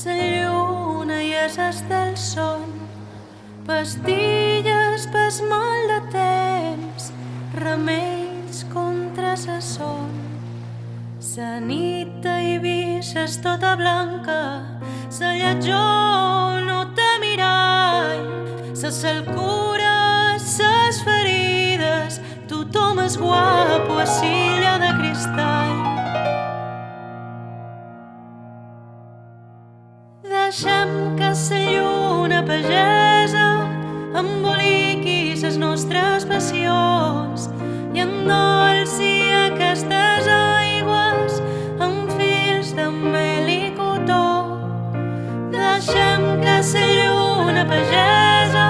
la lluna i asas del son, pastilles pas mal de temps, remeis contra sa son. Sanita i visses tota blanca, sa lletjor no té mirall, sa sal cura ses ferides, tothom és guapo a silla de cristall. Deixem que sa lluna pagesa emboliqui ses nostres passions i endolci aquestes aigües amb fils de mel i cotó. Deixem que sa lluna pagesa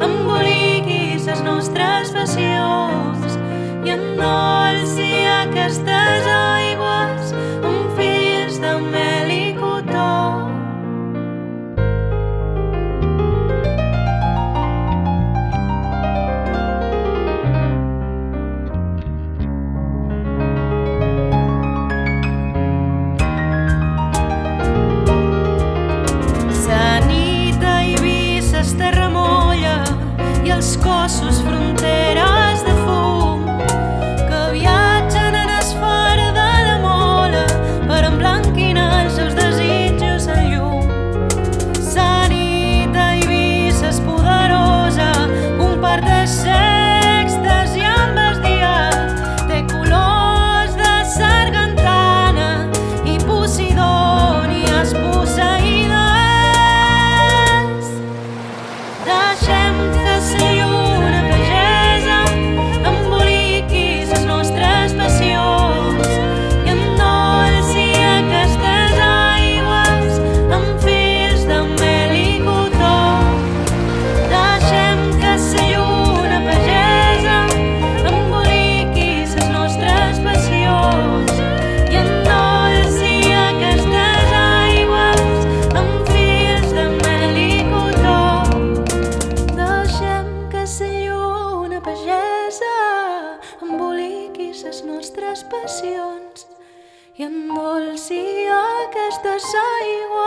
emboliqui ses nostres passions i endolci aquestes aigües amb fils de mel i cotó. I els cossos fronteres de fum que viatgen en esfera de la mola per emblanquinar els seus desitjos en llum. Sanita i visses poderosa, un par de sextes i embestiat, té colors de sargantana i posidònies posseïdes. Deixem que sa lluna pagesa emboliqui ses nostres passions i endolci aquestes aigües amb fils de mel i cotó. Deixem que sa lluna pagesa emboliqui ses nostres passions i endolci aquestes aigües amb fils de mel i cotó. Deixem que sa lluna pagesa emboliqui ses nostres passions i endolci aquestes aigües